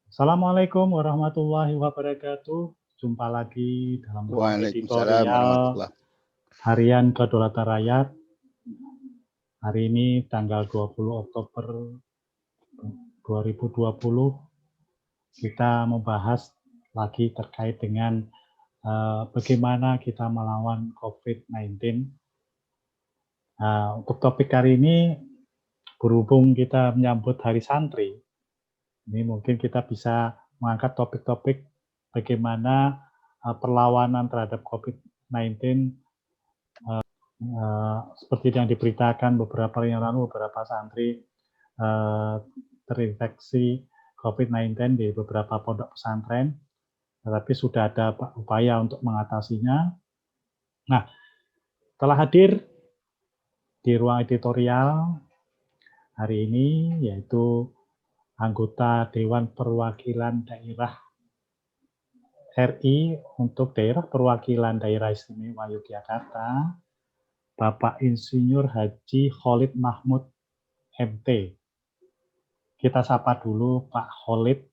Assalamualaikum warahmatullahi wabarakatuh. Jumpa lagi dalam ruang Waalaikumsalam editorial warahmatullah. Harian Kedaulatan Rakyat. Hari ini tanggal 20 Oktober 2020 kita membahas lagi terkait dengan bagaimana kita melawan COVID-19. Untuk topik hari ini, berhubung kita menyambut Hari Santri, ini mungkin kita bisa mengangkat topik-topik bagaimana perlawanan terhadap COVID-19 seperti yang diberitakan beberapa hari yang lalu, beberapa santri terinfeksi COVID-19 di beberapa pondok pesantren, tetapi sudah ada upaya untuk mengatasinya. Nah, telah hadir di ruang editorial hari ini yaitu anggota Dewan Perwakilan Daerah RI untuk Daerah Perwakilan Daerah Istimewa Yogyakarta, Bapak Insinyur Haji Khalid Mahmud MT. Kita sapa dulu Pak Khalid.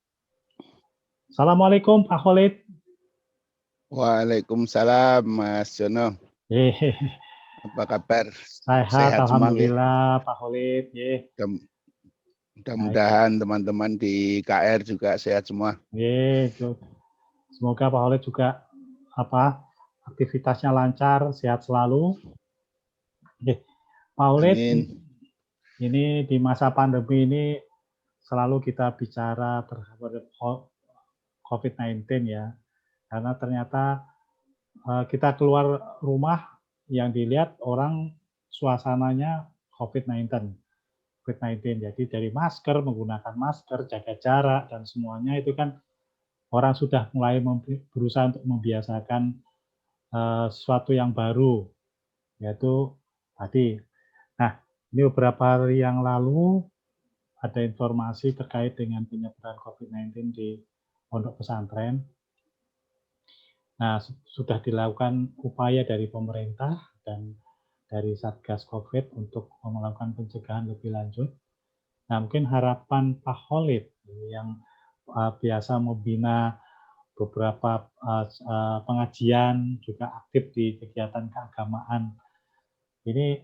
Assalamualaikum Pak Khalid. Waalaikumsalam Mas Jono. Apa kabar? Sehat alhamdulillah Pak Khalid. Mudah-mudahan teman-teman di KR juga sehat semua. Semoga Pak Khalid juga aktivitasnya lancar, sehat selalu. Pak Khalid, ini di masa pandemi ini selalu kita bicara terhadap COVID-19 ya, karena ternyata kita keluar rumah yang dilihat orang suasananya COVID-19. Jadi dari masker, menggunakan masker, jaga jarak, dan semuanya itu kan orang sudah mulai berusaha untuk membiasakan sesuatu yang baru, yaitu tadi. Nah, ini beberapa hari yang lalu ada informasi terkait dengan penyebaran COVID-19 di pondok pesantren. Nah, sudah dilakukan upaya dari pemerintah dan dari Satgas COVID untuk melakukan pencegahan lebih lanjut. Nah, mungkin harapan Pak Khalid yang biasa membina beberapa pengajian, juga aktif di kegiatan keagamaan. Ini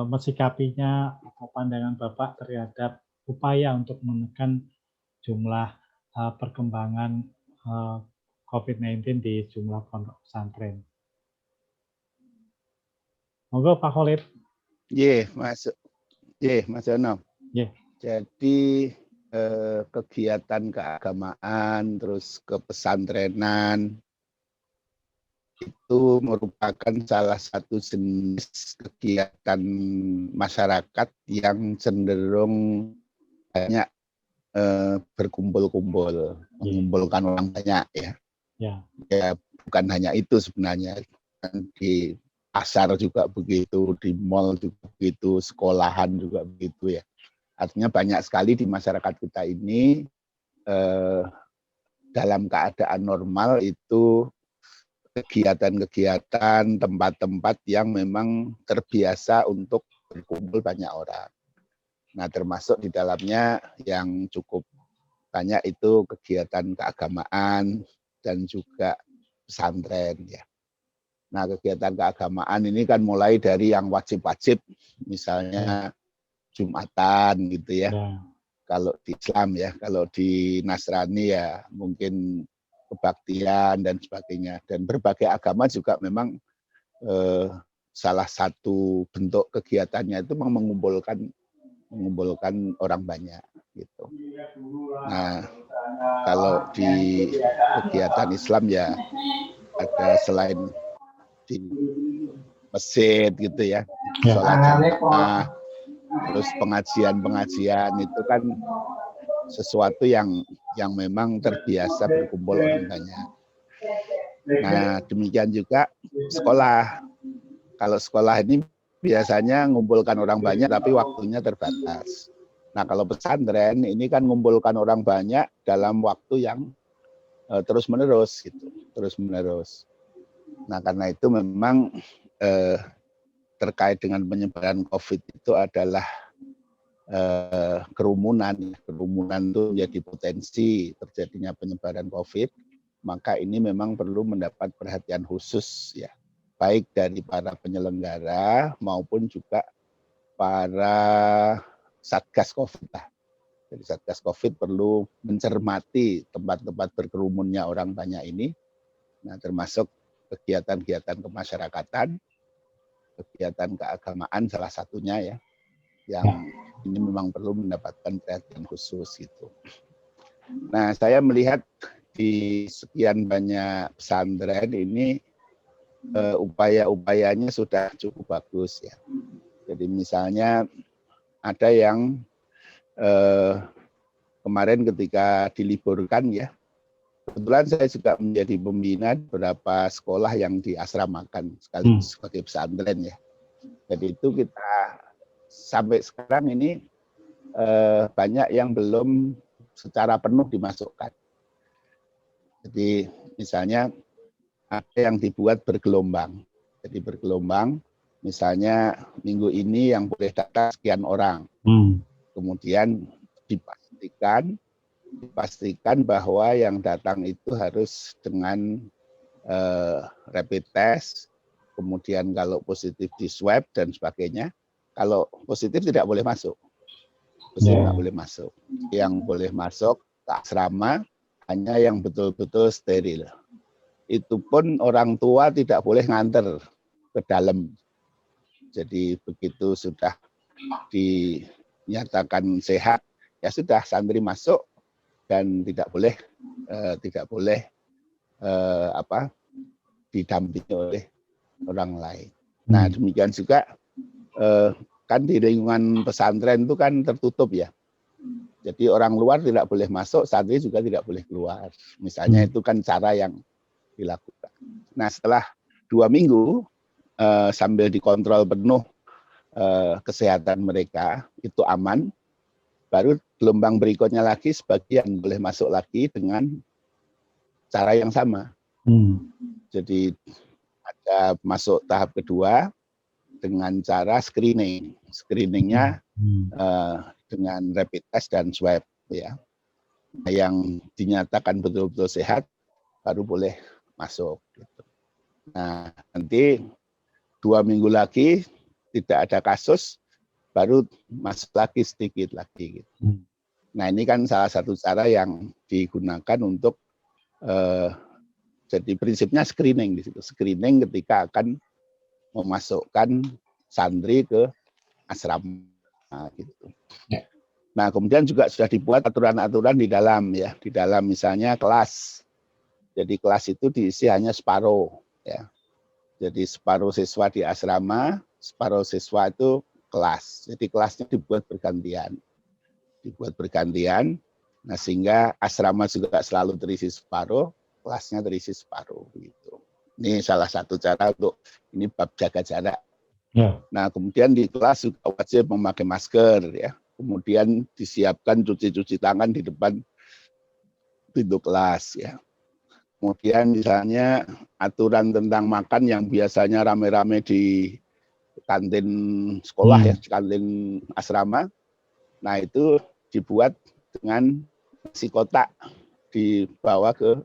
mensikapinya atau pandangan Bapak terhadap upaya untuk menekan jumlah perkembangan COVID-19 di jumlah pondok pesantren. Monggo Pak Khalid. Mas Jono. Jadi kegiatan keagamaan terus kepesantrenan itu merupakan salah satu jenis kegiatan masyarakat yang cenderung banyak berkumpul-kumpul, mengumpulkan orang banyak ya. Ya, bukan hanya itu sebenarnya. Di pasar juga begitu, di mal juga begitu, sekolahan juga begitu ya. Artinya banyak sekali di masyarakat kita ini dalam keadaan normal itu kegiatan-kegiatan, tempat-tempat yang memang terbiasa untuk berkumpul banyak orang. Nah, termasuk di dalamnya yang cukup banyak itu kegiatan keagamaan dan juga pesantren ya. Nah, kegiatan keagamaan ini kan mulai dari yang wajib-wajib, misalnya Jumatan gitu ya. Kalau di Islam ya, kalau di Nasrani ya mungkin kebaktian dan sebagainya. Dan berbagai agama juga memang salah satu bentuk kegiatannya itu memang mengumpulkan orang banyak gitu. Nah, kalau di kegiatan Islam ya ada selain di masjid gitu ya, sholat jamaah, terus pengajian itu kan sesuatu yang memang terbiasa berkumpul orang banyak. Nah, demikian juga sekolah. Kalau sekolah ini biasanya mengumpulkan orang banyak tapi waktunya terbatas. Nah, kalau pesantren ini kan mengumpulkan orang banyak dalam waktu yang terus-menerus gitu, terus-menerus. Nah, karena itu memang terkait dengan penyebaran COVID itu adalah kerumunan. Kerumunan itu menjadi potensi terjadinya penyebaran COVID, maka ini memang perlu mendapat perhatian khusus ya, baik dari para penyelenggara maupun juga para Satgas COVID. Jadi Satgas COVID perlu mencermati tempat-tempat berkerumunnya orang banyak ini, nah termasuk kegiatan-kegiatan kemasyarakatan, kegiatan keagamaan salah satunya ya, yang ini memang perlu mendapatkan perhatian khusus gitu. Nah, saya melihat di sekian banyak pesantren ini upaya-upayanya sudah cukup bagus ya. Jadi misalnya ada yang kemarin ketika diliburkan ya, kebetulan saya juga menjadi pembina beberapa sekolah yang diasramakan sekaligus sebagai pesantren ya. Jadi itu kita sampai sekarang ini banyak yang belum secara penuh dimasukkan. Jadi misalnya ada yang dibuat bergelombang. Jadi bergelombang, misalnya minggu ini yang boleh datang sekian orang. Kemudian dipastikan bahwa yang datang itu harus dengan rapid test, kemudian kalau positif di swab dan sebagainya. Kalau positif tidak boleh masuk. Positif tidak boleh masuk. Yang boleh masuk ke asrama hanya yang betul-betul steril. Itu pun orang tua tidak boleh nganter ke dalam. Jadi begitu sudah dinyatakan sehat, ya sudah santri masuk dan tidak boleh didampingi oleh orang lain. Nah demikian juga kan di lingkungan pesantren itu kan tertutup ya. Jadi orang luar tidak boleh masuk, santri juga tidak boleh keluar. Misalnya itu kan cara yang dilakukan. Nah setelah 2 minggu sambil dikontrol penuh kesehatan mereka itu aman, baru gelombang berikutnya lagi sebagian boleh masuk lagi dengan cara yang sama. Jadi ada masuk tahap kedua dengan cara screening. Screeningnya dengan rapid test dan swab ya. Yang dinyatakan betul-betul sehat baru boleh masuk. Gitu. Nah nanti 2 minggu lagi tidak ada kasus, baru masuk lagi sedikit lagi. Gitu. Nah ini kan salah satu cara yang digunakan untuk jadi prinsipnya screening di situ. Screening ketika akan memasukkan santri ke asrama gitu. Nah, kemudian juga sudah dibuat aturan-aturan di dalam ya, di dalam misalnya kelas. Jadi kelas itu diisi hanya separuh ya. Jadi separuh siswa di asrama, separuh siswa itu kelas. Jadi kelasnya dibuat bergantian. Dibuat bergantian. Nah, sehingga asrama juga selalu terisi separuh, kelasnya terisi separuh gitu. Ini salah satu cara untuk ini bab jaga jarak. Ya. Nah, kemudian di kelas juga wajib memakai masker ya. Kemudian disiapkan cuci tangan di depan pintu kelas ya. Kemudian misalnya aturan tentang makan yang biasanya rame-rame di kantin sekolah ya, kantin asrama. Nah, itu dibuat dengan nasi kotak dibawa ke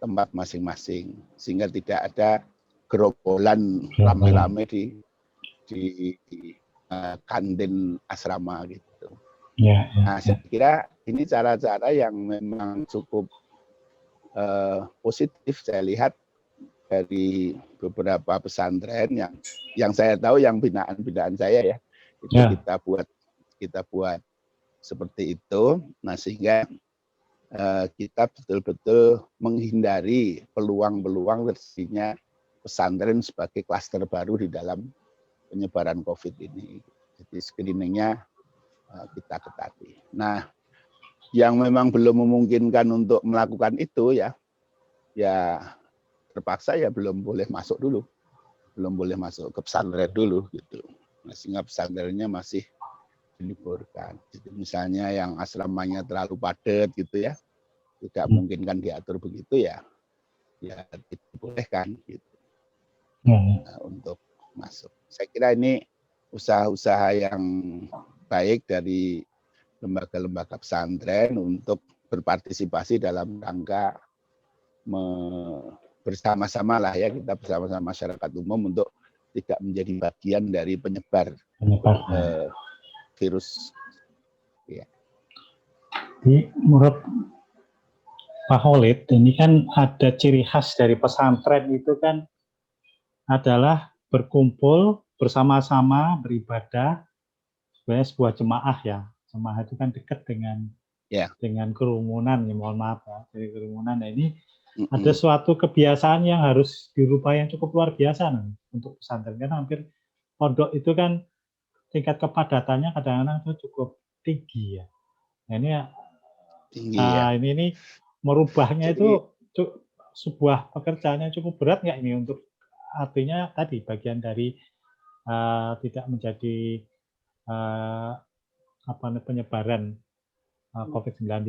tempat masing-masing sehingga tidak ada gerombolan rame-rame di kantin asrama gitu. Nah, saya kira ini cara-cara yang memang cukup positif saya lihat dari beberapa pesantren yang saya tahu yang binaan saya ya itu kita buat seperti itu. Nah, sehingga kita betul-betul menghindari peluang-peluang terjadinya pesantren sebagai klaster baru di dalam penyebaran COVID ini. Jadi screeningnya kita ketati. Nah, yang memang belum memungkinkan untuk melakukan itu ya terpaksa ya belum boleh masuk dulu, belum boleh masuk ke pesantren dulu gitu. Nah, sehingga pesantrennya masih diliburkan. Jadi misalnya yang asramanya terlalu padat gitu ya, tidak mungkin kan diatur begitu ya dibolehkan gitu untuk masuk. Saya kira ini usaha-usaha yang baik dari lembaga-lembaga pesantren untuk berpartisipasi dalam rangka bersama-sama lah ya, kita bersama-sama masyarakat umum untuk tidak menjadi bagian dari penyebar virus. Ya. Jadi menurut Pak Khalid, ini kan ada ciri khas dari pesantren itu kan adalah berkumpul bersama-sama beribadah, sebenarnya sebuah jemaah ya. Jemaah itu kan dekat dengan kerumunan, ya mohon maaf ya, dari kerumunan. Nah ini ada suatu kebiasaan yang harus dirubah yang cukup luar biasa nih, untuk pesantren. Karena hampir pondok itu kan tingkat kepadatannya kadang-kadang itu cukup tinggi ya. Nah ini tinggi, ya. Ini merubahnya itu sebuah pekerjaan yang cukup berat nggak ini untuk artinya tadi bagian dari tidak menjadi penyebaran COVID-19.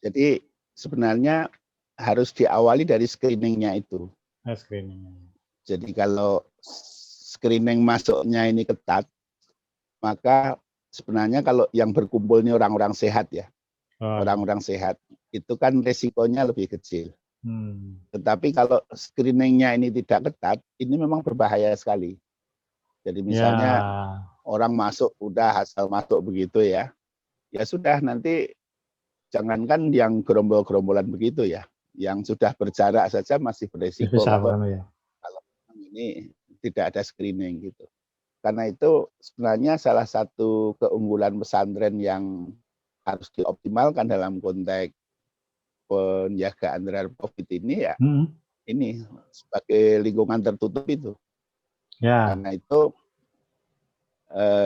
Jadi sebenarnya harus diawali dari screeningnya itu. Jadi kalau screening masuknya ini ketat, maka sebenarnya kalau yang berkumpul ini orang-orang sehat ya, orang-orang sehat itu kan resikonya lebih kecil. Tetapi kalau screeningnya ini tidak ketat, ini memang berbahaya sekali. Jadi misalnya orang masuk udah asal masuk begitu ya, ya sudah nanti jangankan yang gerombol-gerombolan begitu ya, yang sudah berjarak saja masih beresiko kalau ini tidak ada screening gitu. Karena itu sebenarnya salah satu keunggulan pesantren yang harus dioptimalkan dalam konteks penjagaan terhadap COVID ini ya, ini sebagai lingkungan tertutup itu. Karena itu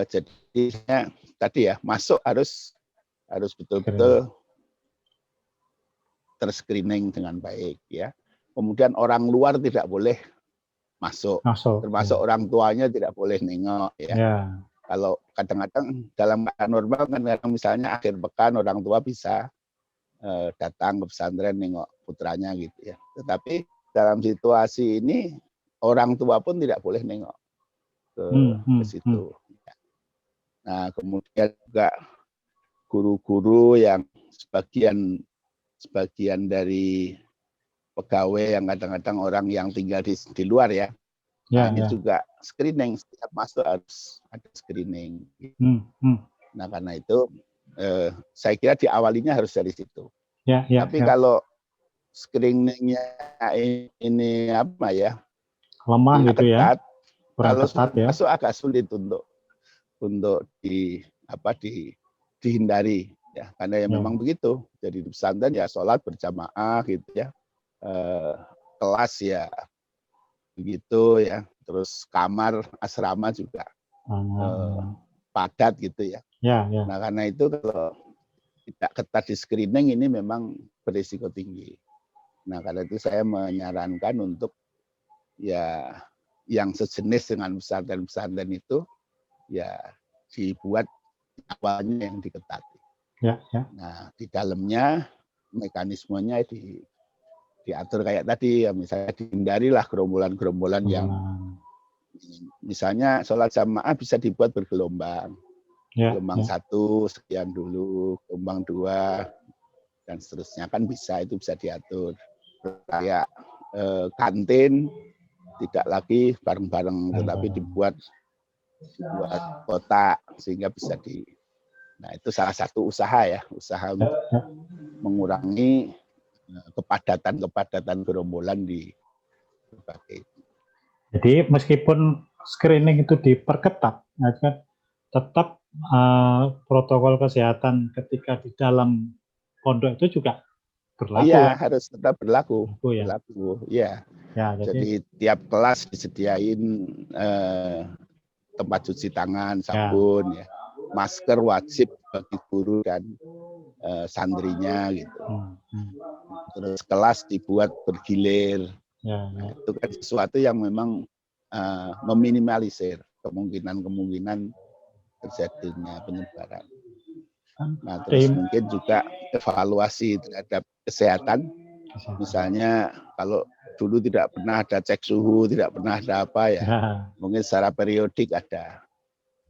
jadinya tadi ya masuk harus betul-betul terscreening dengan baik ya. Kemudian orang luar tidak boleh masuk. Termasuk orang tuanya tidak boleh nengok ya. Kalau kadang-kadang dalam keadaan normal kan kadang misalnya akhir pekan orang tua bisa datang ke pesantren nengok putranya gitu ya. Tetapi dalam situasi ini orang tua pun tidak boleh nengok ke situ. Nah, kemudian juga guru-guru yang sebagian dari pegawai yang kadang-kadang orang yang tinggal di luar ya. Nah, ini juga screening, setiap masuk harus ada screening. Nah, karena itu saya kira diawalinya harus dari situ. Tapi kalau screeningnya ini apa ya? Lemah gitu ketat, ya. Kurang kalau ketat ya. masuk agak sulit untuk dihindari ya, karena ya memang begitu. Jadi di pesantren ya sholat berjamaah gitu ya, kelas ya begitu ya, terus kamar asrama juga padat gitu ya. Nah karena itu kalau tidak ketat di screening ini memang berisiko tinggi. Nah karena itu saya menyarankan untuk ya yang sejenis dengan pesantren-pesantren itu ya dibuat awalnya yang diketati. Nah di dalamnya mekanismenya diatur kayak tadi ya, misalnya dihindarilah gerombolan-gerombolan yang misalnya sholat jamaah bisa dibuat bergelombang. Gelombang 1 sekian dulu, gelombang 2 dan seterusnya kan bisa, itu bisa diatur. Kayak kantin tidak lagi bareng-bareng tetapi dibuat kotak sehingga bisa nah itu salah satu usaha ya, usaha untuk mengurangi kepadatan gerombolan di berbagai. Jadi meskipun screening itu diperketat, kan tetap protokol kesehatan ketika di dalam pondok itu juga berlaku. Iya, harus tetap berlaku. Berlaku ya. Jadi tiap kelas disediain tempat cuci tangan, sabun ya. Masker wajib bagi guru dan santrinya gitu. Terus kelas dibuat bergilir. Nah, itu kan sesuatu yang memang meminimalisir kemungkinan terjadinya penyebaran. Nah, terus mungkin juga evaluasi terhadap kesehatan. Misalnya kalau dulu tidak pernah ada cek suhu, tidak pernah ada apa ya, mungkin secara periodik ada.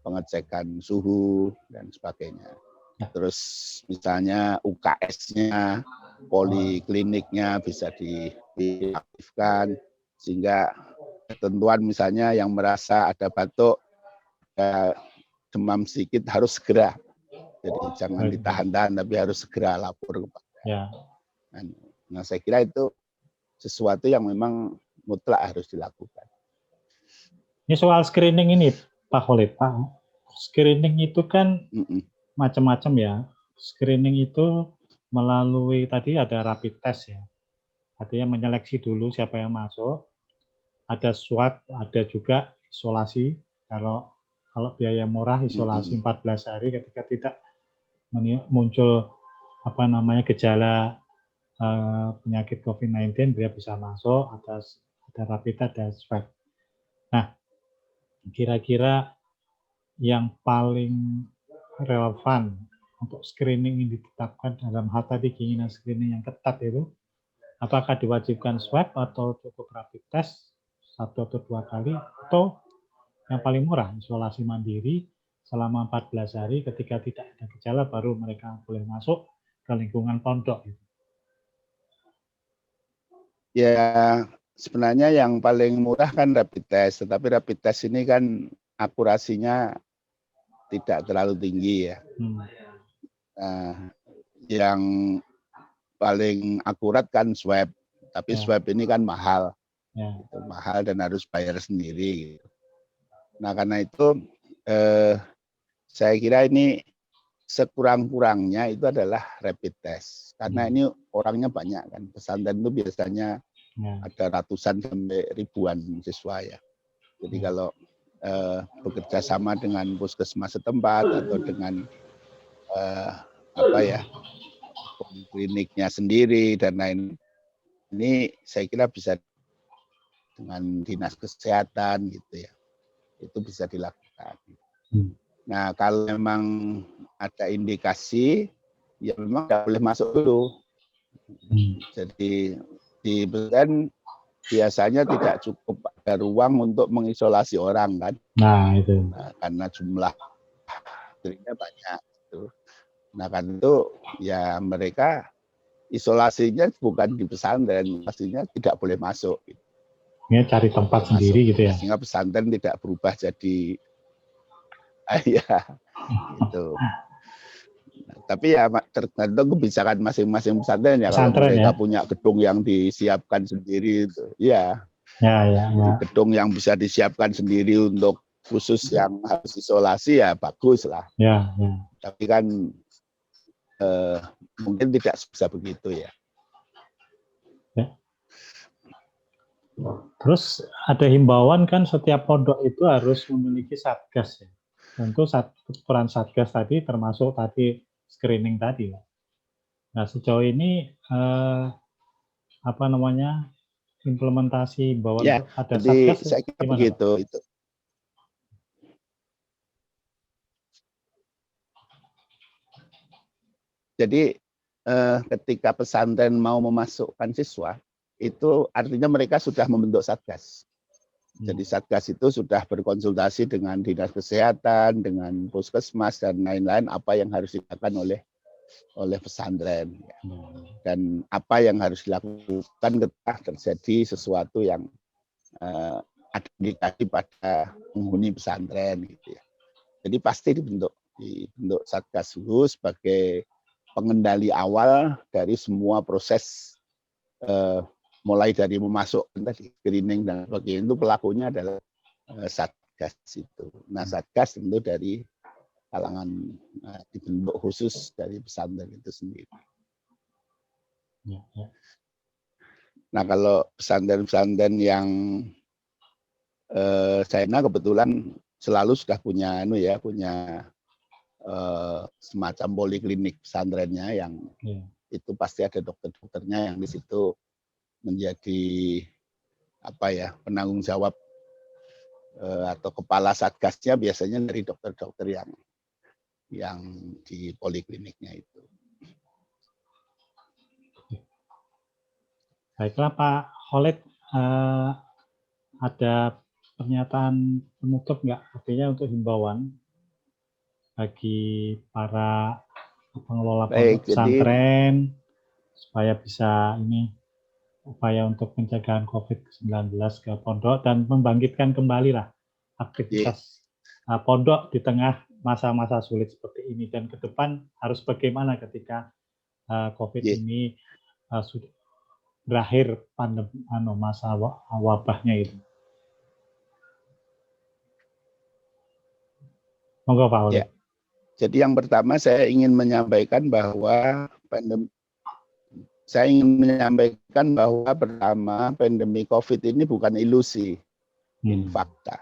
pengecekan suhu dan sebagainya. Terus misalnya UKS-nya, polikliniknya bisa diaktifkan sehingga ketentuan misalnya yang merasa ada batuk, demam sedikit harus segera. Jadi jangan ditahan-tahan tapi harus segera lapor kepada. Ya. Nah, saya kira itu sesuatu yang memang mutlak harus dilakukan. Ini soal screening ini, Pak Khalid. Pak, screening itu kan macam-macam ya. Screening itu melalui tadi ada rapid test ya. Artinya menyeleksi dulu siapa yang masuk. Ada swab, ada juga isolasi. Kalau biaya murah isolasi 14 hari ketika tidak muncul gejala penyakit COVID-19 dia bisa masuk, ada rapid test, ada swab. Nah, kira-kira yang paling relevan untuk screening ini ditetapkan dalam hal tadi keinginan screening yang ketat itu, apakah diwajibkan swab atau cukup rapid test 1 atau 2 kali, atau yang paling murah isolasi mandiri selama 14 hari ketika tidak ada gejala baru mereka boleh masuk ke lingkungan pondok. Ya, sebenarnya yang paling murah kan rapid test, tetapi rapid test ini kan akurasinya tidak terlalu tinggi ya. Yang paling akurat kan swab, tapi swab ini kan mahal, mahal dan harus bayar sendiri. Nah karena itu saya kira ini sekurang-kurangnya itu adalah rapid test, karena ini orangnya banyak kan, pesantren itu biasanya ada ratusan sampai ribuan siswa ya. Jadi kalau bekerja sama dengan puskesmas setempat atau dengan kliniknya sendiri dan lain, ini saya kira bisa dengan dinas kesehatan gitu ya, itu bisa dilakukan. Nah kalau memang ada indikasi ya memang tidak boleh masuk dulu. Jadi di pesantren biasanya tidak cukup ada ruang untuk mengisolasi orang kan. Nah itu. Nah, karena jumlah dirinya banyak. Gitu. Nah kan itu ya mereka isolasinya bukan di pesantren, pastinya tidak boleh masuk. Gitu. Ya, cari tempat sendiri gitu ya. Sehingga pesantren tidak berubah jadi ya itu. Nah, tapi ya tergantung kebijakan masing-masing pesantren ya. Kalau mereka punya gedung yang disiapkan sendiri itu, ya. Gedung yang bisa disiapkan sendiri untuk khusus yang harus isolasi ya bagus lah. Tapi kan mungkin tidak bisa begitu ya. Terus ada himbauan kan setiap pondok itu harus memiliki satgas ya. Tentu peran satgas tadi termasuk tadi screening tadi. Nah sejauh ini implementasi bahwa ya, ada satgas saya kira begitu itu. Jadi ketika pesantren mau memasukkan siswa, itu artinya mereka sudah membentuk satgas. Jadi satgas itu sudah berkonsultasi dengan dinas kesehatan, dengan puskesmas dan lain-lain apa yang harus dilakukan oleh pesantren dan apa yang harus dilakukan ketika terjadi sesuatu yang ada indikasi pada penghuni pesantren gitu ya. Jadi pasti dibentuk satgas dulu sebagai pengendali awal dari semua proses mulai dari memasukkan tadi screening dan sebagainya, itu pelakunya adalah satgas itu. Nah satgas tentu dari kalangan dibentuk khusus dari pesantren itu sendiri. Nah kalau pesantren-pesantren yang China kebetulan selalu sudah punya semacam poliklinik pesantrennya yang itu pasti ada dokter-dokternya yang di situ menjadi penanggung jawab atau kepala satgasnya biasanya dari dokter-dokter yang di polikliniknya itu. Baiklah Pak Khalid, ada pernyataan penutup nggak? Artinya untuk himbauan bagi para pengelola Baik, pondok pesantren supaya bisa ini upaya untuk pencegahan COVID-19 ke pondok dan membangkitkan kembali lah aktivitas pondok di tengah masa-masa sulit seperti ini, dan ke depan harus bagaimana ketika COVID ini sudah berakhir pandemi masa wabahnya itu. Monggo Pak Oleh. Jadi yang pertama saya ingin menyampaikan bahwa pandemi COVID ini bukan ilusi, ini fakta.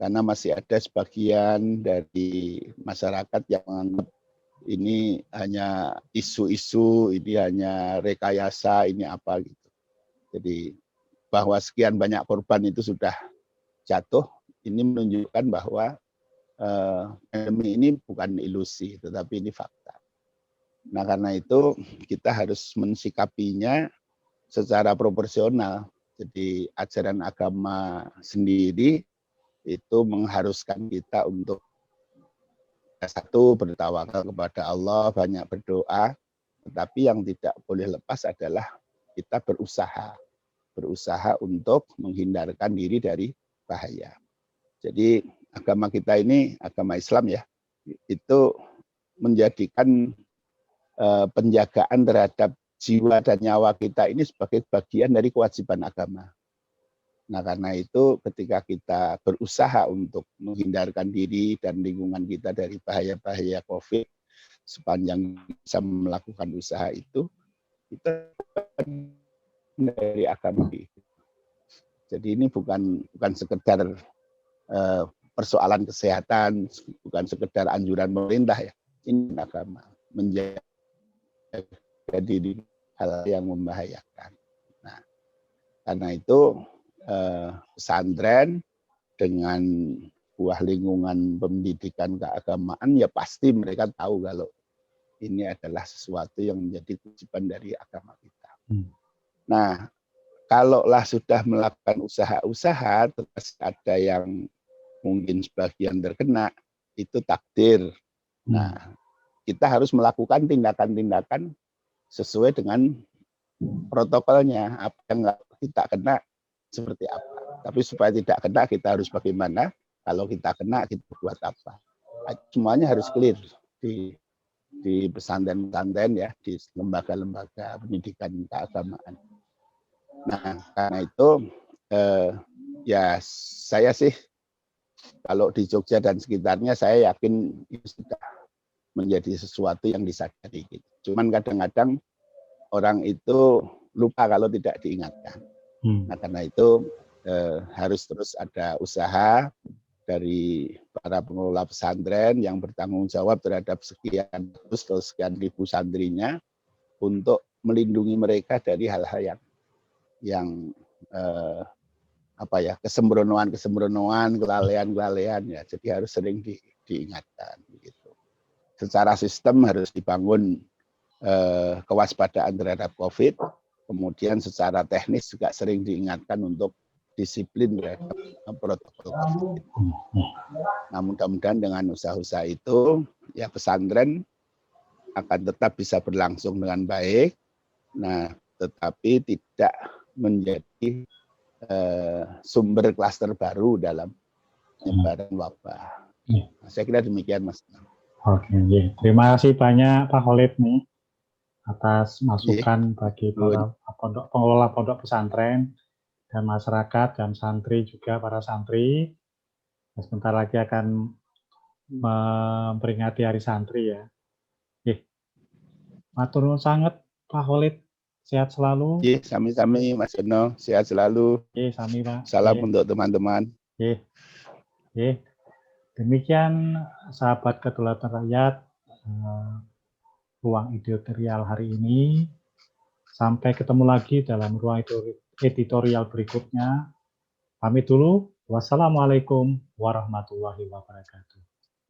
Karena masih ada sebagian dari masyarakat yang menganggap ini hanya isu-isu, ini hanya rekayasa, ini apa gitu. Jadi bahwa sekian banyak korban itu sudah jatuh, ini menunjukkan bahwa pandemi ini bukan ilusi, tetapi ini fakta. Nah, karena itu kita harus mensikapinya secara proporsional. Jadi ajaran agama sendiri itu mengharuskan kita untuk satu, bertawakal kepada Allah, banyak berdoa, tetapi yang tidak boleh lepas adalah kita berusaha untuk menghindarkan diri dari bahaya. Jadi agama kita ini, agama Islam ya, itu menjadikan penjagaan terhadap jiwa dan nyawa kita ini sebagai bagian dari kewajiban agama. Nah, karena itu ketika kita berusaha untuk menghindarkan diri dan lingkungan kita dari bahaya-bahaya COVID, sepanjang bisa melakukan usaha itu dari agama. Jadi ini bukan sekedar persoalan kesehatan, bukan sekedar anjuran pemerintah ya. Ini agama menjaga diri hal yang membahayakan. Nah, karena itu pesantren dengan buah lingkungan pendidikan keagamaan ya pasti mereka tahu kalau ini adalah sesuatu yang menjadi kewajiban dari agama kita. Nah, kalaulah sudah melakukan usaha-usaha terus ada yang mungkin sebagian terkena, itu takdir. Nah, kita harus melakukan tindakan-tindakan sesuai dengan protokolnya. Apa yang kita kena seperti apa. Tapi supaya tidak kena kita harus bagaimana, kalau kita kena kita buat apa. Semuanya harus clear di pesantren-pesantren ya, di lembaga-lembaga pendidikan keagamaan. Nah, karena itu ya saya sih kalau di Jogja dan sekitarnya saya yakin ini sudah menjadi sesuatu yang disadari. Cuman kadang-kadang orang itu lupa kalau tidak diingatkan. Nah, karena itu harus terus ada usaha dari para pengelola pesantren yang bertanggung jawab terhadap sekian ribu santrinya untuk melindungi mereka dari hal-hal yang kesembronoan, kelalaian ya. Jadi harus sering diingatkan begitu. Secara sistem harus dibangun kewaspadaan terhadap COVID. Kemudian secara teknis juga sering diingatkan untuk disiplin terhadap protokol COVID. Nah, mudah-mudahan dengan usaha-usaha itu ya pesantren akan tetap bisa berlangsung dengan baik. Nah, tetapi tidak menjadi sumber klaster baru dalam penyebaran wabah. Nah, saya kira demikian, Mas. Oke, terima kasih banyak Pak Khalid nih atas masukan bagi para pengelola pondok pesantren dan masyarakat dan santri juga, para santri. Sebentar lagi akan memperingati Hari Santri ya. Matur nuwun sanget Pak Khalid, sehat selalu. Sami-sami Mas Yono, sehat selalu. Sami Pak. Salam untuk teman-teman. Demikian sahabat kedaulatan rakyat, ruang editorial hari ini. Sampai ketemu lagi dalam ruang editorial berikutnya. Pamit dulu. Wassalamualaikum warahmatullahi wabarakatuh.